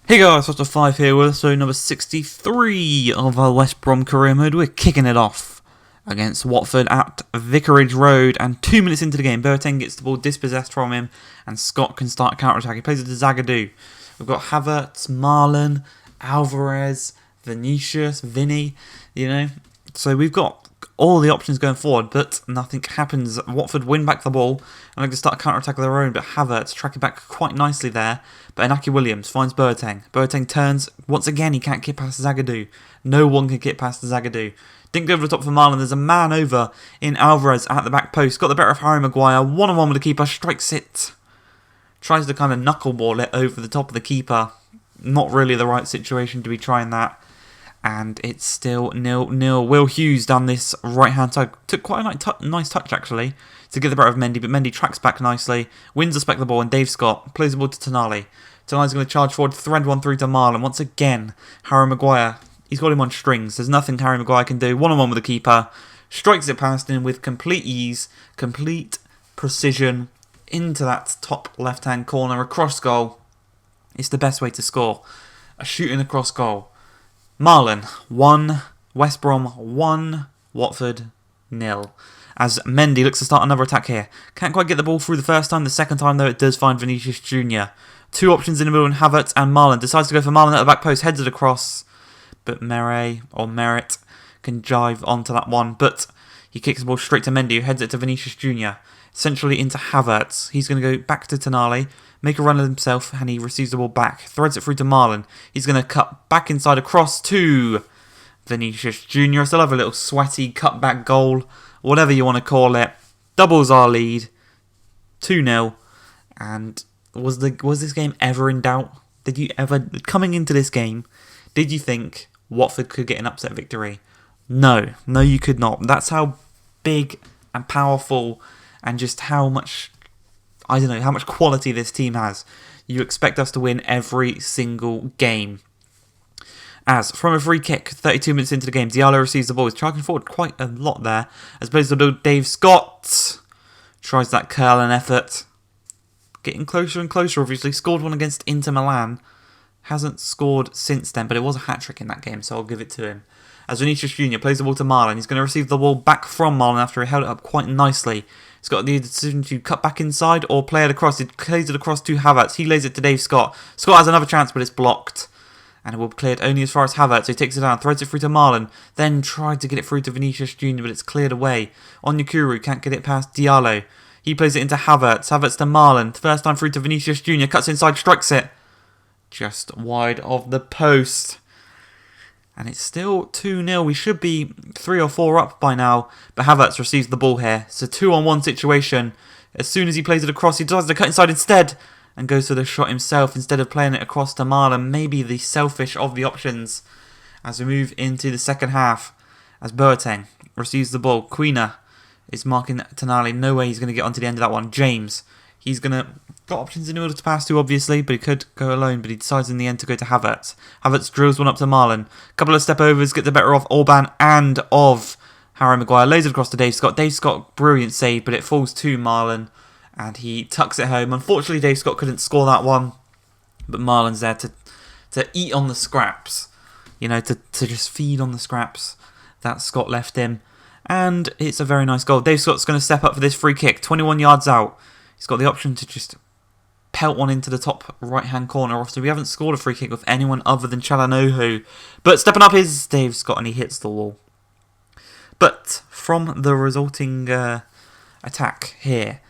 Hey guys, What's 5 here with episode number 63 of our West Brom career mode. We're kicking it off against Watford at Vicarage Road, and 2 minutes into the game, Boateng gets the ball dispossessed from him, and Scott can start a counter-attack. He plays it to Zagadou. We've got Havertz, Marlon, Alvarez, Vinicius, Vinny, So we've got all the options going forward, but nothing happens. Watford win back the ball, and they can start a counter-attack of their own, but Havertz tracking back quite nicely there. But Inaki Williams finds Boateng. Boateng turns. Once again, he can't get past Zagadou. No one can get past Zagadou. Dink over the top for Marlon. There's a man over in Alvarez at the back post. Got the better of Harry Maguire. One-on-one with the keeper. Strikes it. Tries to kind of knuckleball it over the top of the keeper. Not really the right situation to be trying that. And it's still 0-0. Will Hughes down this right-hand side. Took quite a nice touch, actually, to get the better of Mendy. But Mendy tracks back nicely. Wins the spec the ball. And Dave Scott plays the ball to Tonali. Tonali's going to charge forward. Thread one through to Marlon. Once again, Harry Maguire. He's got him on strings. There's nothing Harry Maguire can do. One-on-one with the keeper. Strikes it past him with complete ease. Complete precision. Into that top left-hand corner. A cross goal. It's the best way to score. A shooting across goal. Marlon, 1. West Brom, 1. Watford, 0. As Mendy looks to start another attack here. Can't quite get the ball through the first time. The second time, though, it does find Vinicius Jr. Two options in the middle, and Havertz and Marlon. Decides to go for Marlon at the back post. Heads it across. But Merritt can jive onto that one. But he kicks the ball straight to Mendy, who heads it to Vinicius Jr. Essentially into Havertz. He's going to go back to Tonali. Make a run of himself, and he receives the ball back. Threads it through to Marlon. He's going to cut back inside across to Vinicius Jr. Still have a little sweaty cutback goal, whatever you want to call it. Doubles our lead, 2-0. And was this game ever in doubt? Did you ever, coming into this game, did you think Watford could get an upset victory? No, you could not. That's how big and powerful, and just how much, how much quality this team has. You expect us to win every single game. As from a free kick, 32 minutes into the game, Diallo receives the ball. He's charging forward quite a lot there. As opposed to Dave Scott tries that curl and effort. Getting closer and closer, obviously. Scored one against Inter Milan. Hasn't scored since then, but it was a hat-trick in that game, so I'll give it to him. As Vinicius Jr. plays the ball to Marlon, he's going to receive the ball back from Marlon after he held it up quite nicely. He's got the decision to cut back inside or play it across. He plays it across to Havertz. He lays it to Dave Scott. Scott has another chance, but it's blocked. And it will be cleared only as far as Havertz. So he takes it down, threads it through to Marlon. Then tried to get it through to Vinicius Jr., but it's cleared away. Onyekuru can't get it past Diallo. He plays it into Havertz. Havertz to Marlon. First time through to Vinicius Jr. Cuts inside, strikes it. Just wide of the post. And it's still 2-0. We should be 3 or 4 up by now. But Havertz receives the ball here. It's a 2-on-1 situation. As soon as he plays it across, he decides to cut inside instead. And goes for the shot himself instead of playing it across to Marlon. Maybe the selfish of the options. As we move into the second half. As Boateng receives the ball. Quina is marking Tonali. No way he's going to get onto the end of that one. James. He's going to... Got options in order to pass to, obviously, but he could go alone, but he decides in the end to go to Havertz. Havertz drills one up to Marlon. Couple of step overs, get the better of Orban and of Harry Maguire. Lays it across to Dave Scott. Dave Scott, brilliant save, but it falls to Marlon, and he tucks it home. Unfortunately, Dave Scott couldn't score that one, but Marlon's there to eat on the scraps. To just feed on the scraps that Scott left him. And it's a very nice goal. Dave Scott's going to step up for this free kick, 21 yards out. He's got the option to just pelt one into the top right-hand corner. Obviously, we haven't scored a free kick with anyone other than Çalhanoğlu. But stepping up is Dave Scott, and he hits the wall. But from the resulting attack here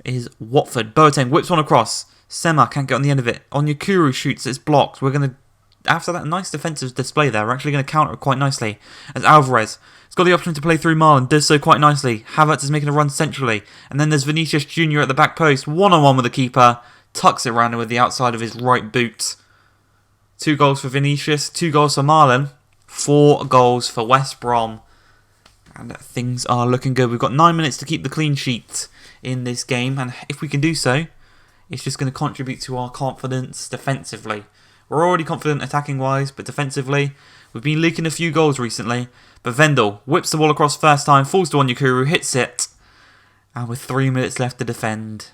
is Watford. Boateng whips one across. Sema can't get on the end of it. Onyekuru shoots. It's blocked. We're going to, after that nice defensive display there, we're actually going to counter it quite nicely. As Alvarez has got the option to play through Marlon, does so quite nicely. Havertz is making a run centrally. And then there's Vinicius Jr. at the back post. One-on-one with the keeper. Tucks it around with the outside of his right boot. 2 goals for Vinicius, 2 goals for Marlon, 4 goals for West Brom. And things are looking good. We've got 9 minutes to keep the clean sheet in this game. And if we can do so, it's just going to contribute to our confidence defensively. We're already confident attacking-wise, but defensively, we've been leaking a few goals recently. But Vendel whips the ball across first time, falls to Onyekuru, hits it. And with 3 minutes left to defend,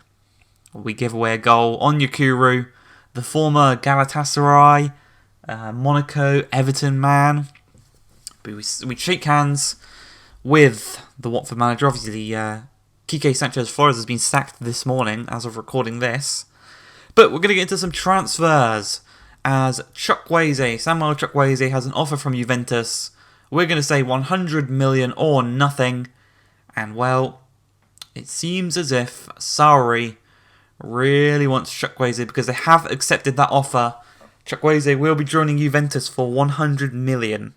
we give away a goal. Onyekuru the former Galatasaray, Monaco, Everton man. But we shake hands with the Watford manager. Obviously, Quique Sanchez Flores has been sacked this morning as of recording this. But we're going to get into some transfers as Samuel Chukwueze has an offer from Juventus. We're going to say 100 million or nothing. And well, it seems as if Sarri really wants Chukwueze because they have accepted that offer. Chukwueze will be joining Juventus for 100 million.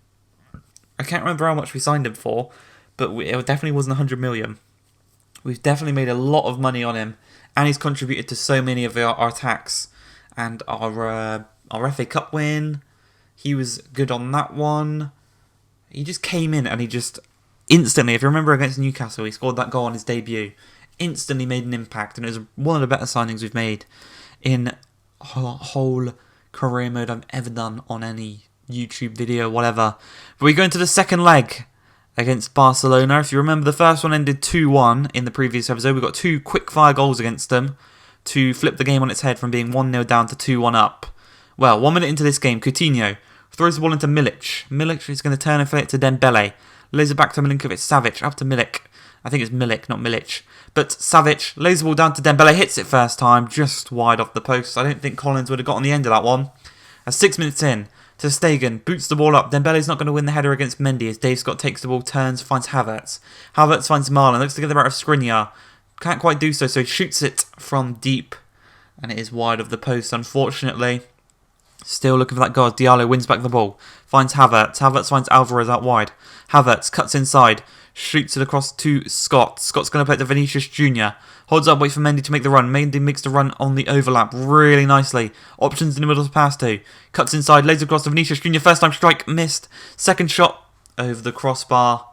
I can't remember how much we signed him for, but it definitely wasn't 100 million. We've definitely made a lot of money on him, and he's contributed to so many of our attacks. And our FA Cup win, he was good on that one. He just came in and he just instantly, if you remember against Newcastle, he scored that goal on his debut. Instantly made an impact, and it was one of the better signings we've made in whole career mode I've ever done on any YouTube video, whatever. But we go into the second leg against Barcelona. If you remember, the first one ended 2-1 in the previous episode. We got 2 quick-fire goals against them to flip the game on its head from being 1-0 down to 2-1 up. Well, 1 minute into this game, Coutinho throws the ball into Milic. Milic is going to turn and flip it to Dembele. Lays it back to Milinkovic-Savic, up to Milik. I think it's Milik, not Milic. But Savic lays the ball down to Dembele, hits it first time, just wide off the post. I don't think Collins would have got on the end of that one. 6 minutes in, Ter Stegen boots the ball up. Dembele's not going to win the header against Mendy as Dave Scott takes the ball, turns, finds Havertz. Havertz finds Marlon, looks to get the better of Skriniar. Can't quite do so, so he shoots it from deep. And it is wide of the post, unfortunately. Still looking for that goal. Diallo wins back the ball. Finds Havertz. Havertz finds Alvarez out wide. Havertz cuts inside. Shoots it across to Scott. Scott's going to play it to Vinicius Jr. Holds up, waits for Mendy to make the run. Mendy makes the run on the overlap really nicely. Options in the middle to pass to. Cuts inside, lays across to Vinicius Jr. First time strike, missed. Second shot over the crossbar.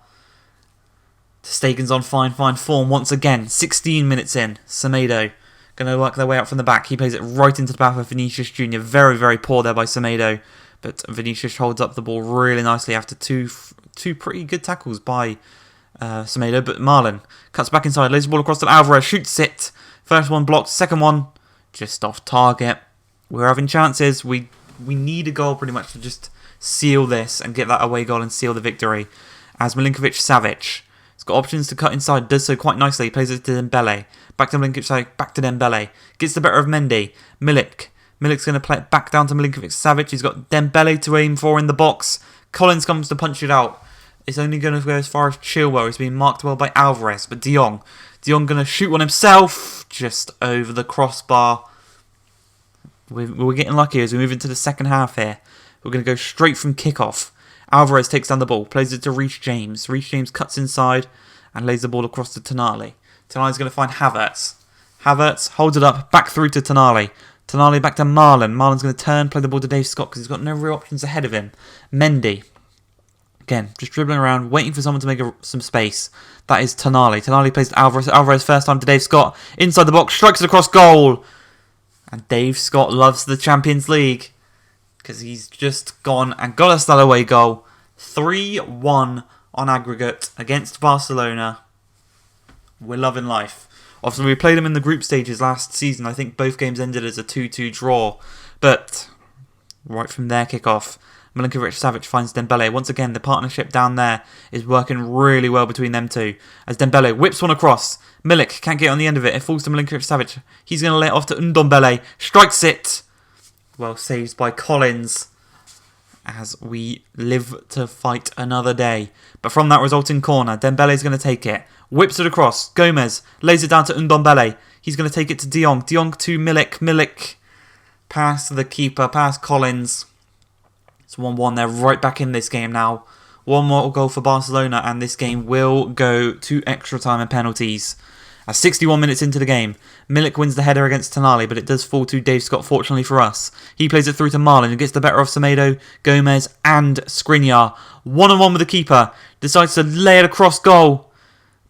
Ter Stegen's on fine form once again. 16 minutes in. Semedo going to work their way out from the back. He plays it right into the path of Vinicius Jr. Very, very poor there by Semedo. But Vinicius holds up the ball really nicely after two pretty good tackles by Semedo. But Marlon cuts back inside, lays the ball across to Alvarez, shoots it. First one blocked, second one just off target. We're having chances. We need a goal pretty much to just seal this and get that away goal and seal the victory. As Milinkovic-Savic has got options to cut inside, does so quite nicely. Plays it to Dembele. Back to Milinkovic-Savic, back to Dembele. Gets the better of Mendy. Milik's going to play it back down to Milinkovic-Savic. He's got Dembele to aim for in the box. Collins comes to punch it out. It's only going to go as far as Chilwell. He's being marked well by Alvarez. But De Jong going to shoot one himself. Just over the crossbar. We're getting lucky as we move into the second half here. We're going to go straight from kickoff. Alvarez takes down the ball. Plays it to Reece James. Reece James cuts inside and lays the ball across to Tonali. Tonali's going to find Havertz. Havertz holds it up. Back through to Tonali. Tonali back to Marlon. Marlon's going to turn, play the ball to Dave Scott because he's got no real options ahead of him. Mendy. Again, just dribbling around, waiting for someone to make some space. That is Tonali. Tonali plays to Alvarez. Alvarez first time to Dave Scott. Inside the box, strikes it across goal. And Dave Scott loves the Champions League because he's just gone and got us that away goal. 3-1 on aggregate against Barcelona. We're loving life. Obviously, we played them in the group stages last season. I think both games ended as a 2-2 draw. But right from their kickoff, Milinkovic-Savic finds Dembele. Once again, the partnership down there is working really well between them two. As Dembele whips one across. Milik can't get on the end of it. It falls to Milinkovic-Savic. He's going to lay it off to Ndombele. Strikes it. Well saved by Collins. As we live to fight another day. But from that resulting corner, Dembele's going to take it. Whips it across. Gomez lays it down to Ndombele. He's going to take it to De Jong. De Jong to Milik. Milik past the keeper, past Collins. It's 1-1. They're right back in this game now. One more goal for Barcelona and this game will go to extra time and penalties. 61 minutes into the game, Milik wins the header against Tonali, but it does fall to Dave Scott, fortunately for us. He plays it through to Marlon, who gets the better of Semedo, Gomez and Skriniar. 1-on-1 with the keeper, decides to lay it across goal.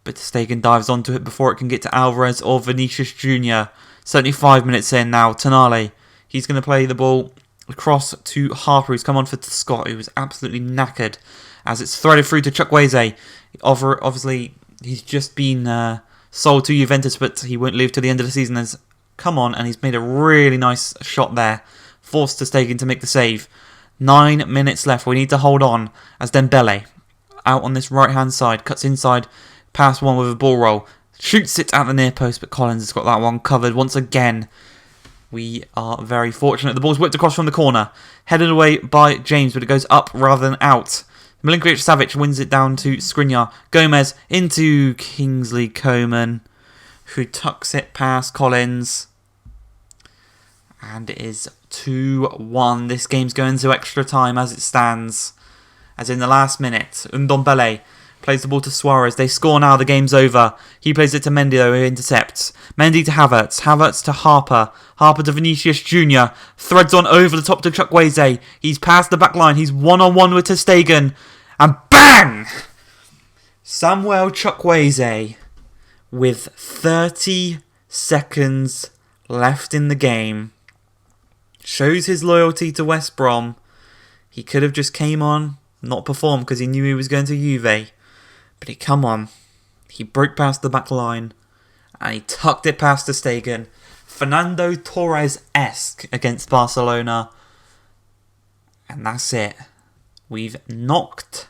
But Ter Stegen dives onto it before it can get to Alvarez or Vinicius Jr. 75 minutes in now, Tonali. He's going to play the ball across to Harper, who's come on for Scott, who was absolutely knackered. As it's threaded through to Chukwueze. Obviously, he's just been sold to Juventus, but he won't leave till the end of the season as Come on, and he's made a really nice shot there. Forced ter Stegen to make the save. 9 minutes left. We need to hold on as Dembele, out on this right-hand side, cuts inside, past one with a ball roll. Shoots it at the near post, but Collins has got that one covered once again. We are very fortunate. The ball's whipped across from the corner. Headed away by James, but it goes up rather than out. Milinkovic-Savic wins it down to Skriniar. Gomez into Kingsley Coman, who tucks it past Collins. And it is 2-1. This game's going to extra time as it stands. As in the last minute, Ndombele plays the ball to Suarez. They score now. The game's over. He plays it to Mendy, though, who intercepts. Mendy to Havertz. Havertz to Harper. Harper to Vinicius Jr. Threads on over the top to Chukwueze. He's past the back line. He's one-on-one with ter Stegen. And bang! Samuel Chukwueze with 30 seconds left in the game shows his loyalty to West Brom. He could have just came on, not performed because he knew he was going to Juve. But he come on. He broke past the back line and he tucked it past ter Stegen. Fernando Torres-esque against Barcelona. And that's it. We've knocked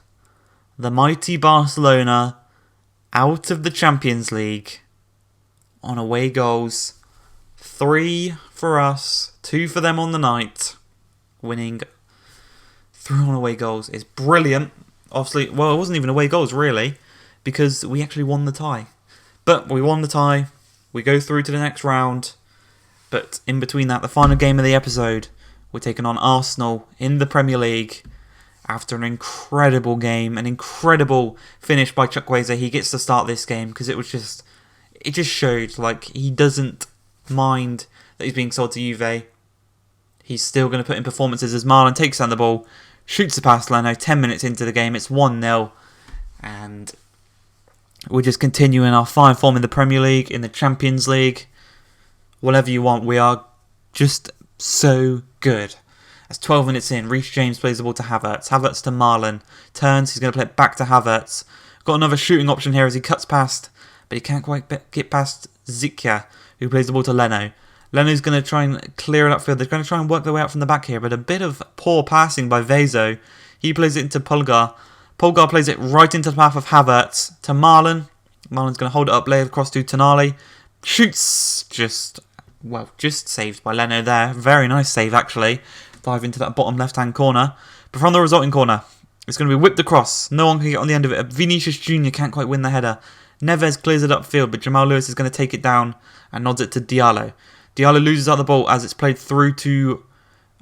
the mighty Barcelona out of the Champions League on away goals. 3 for us, 2 for them on the night. Winning 3 on away goals is brilliant. Obviously, well, it wasn't even away goals, really, because we actually won the tie. But we won the tie. We go through to the next round. But in between that, the final game of the episode, we're taking on Arsenal in the Premier League. After an incredible game, an incredible finish by Chukwueze, he gets to start this game because it just showed like he doesn't mind that he's being sold to Juve. He's still going to put in performances as Marlon takes down the ball, shoots the past Leno. 10 minutes into the game, it's 1-0, and we're just continuing our fine form in the Premier League, in the Champions League, whatever you want. We are just so good. As 12 minutes in, Reece James plays the ball to Havertz. Havertz to Marlon. Turns, he's going to play it back to Havertz. Got another shooting option here as he cuts past, but he can't quite get past Zikia, who plays the ball to Leno. Leno's going to try and clear it upfield. They're going to try and work their way out from the back here, but a bit of poor passing by Vezo. He plays it into Pulgar. Pulgar plays it right into the path of Havertz to Marlon. Marlon's going to hold it up, lay it across to Tonali. Shoots, just saved by Leno there. Very nice save, actually. Dive into that bottom left-hand corner. But from the resulting corner, it's going to be whipped across. No one can get on the end of it. Vinicius Jr. can't quite win the header. Neves clears it upfield, but Jamal Lewis is going to take it down and nods it to Diallo. Diallo loses out the ball as it's played through to,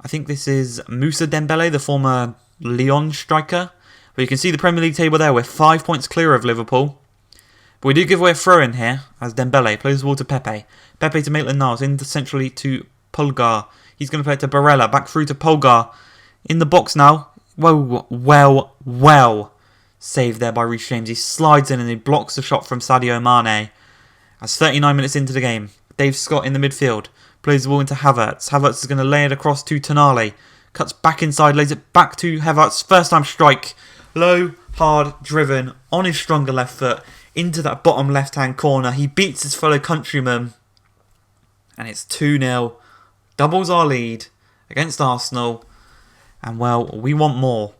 I think this is Moussa Dembele, the former Lyon striker. But you can see the Premier League table there. We're 5 points clear of Liverpool. But we do give away a throw-in here as Dembele plays the ball to Pepe. Pepe to Maitland-Niles, in centrally to Pulgar. He's going to play it to Barella, back through to Pulgar. In the box now. Well saved there by Reece James. He slides in and he blocks the shot from Sadio Mane. As 39 minutes into the game, Dave Scott in the midfield plays the ball into Havertz. Havertz is going to lay it across to Tonali. Cuts back inside, lays it back to Havertz. First time strike. Low, hard, driven on his stronger left foot into that bottom left-hand corner. He beats his fellow countryman. And it's 2-0. Doubles our lead against Arsenal. And, well, we want more.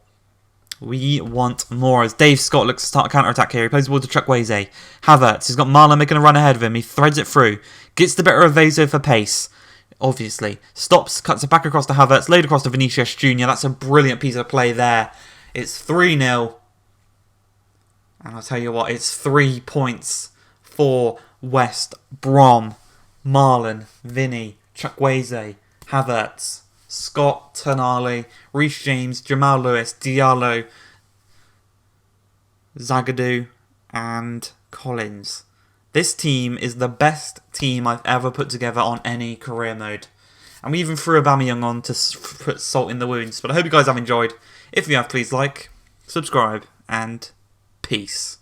We want more as Dave Scott looks to start a counter-attack here. He plays the ball to Chukwueze. Havertz, he's got Marlon making a run ahead of him. He threads it through. Gets the better of Vezo for pace. Obviously. Stops, cuts it back across to Havertz. Laid across to Vinicius Jr. That's a brilliant piece of play there. It's 3-0. And I'll tell you what, it's 3 points for West Brom. Marlon, Vinny, Chukwueze, Havertz, Scott, Tonali, Reece James, Jamal Lewis, Diallo, Zagadou, and Collins. This team is the best team I've ever put together on any career mode. And we even threw Aubameyang on to put salt in the wounds. But I hope you guys have enjoyed. If you have, please like, subscribe, and peace.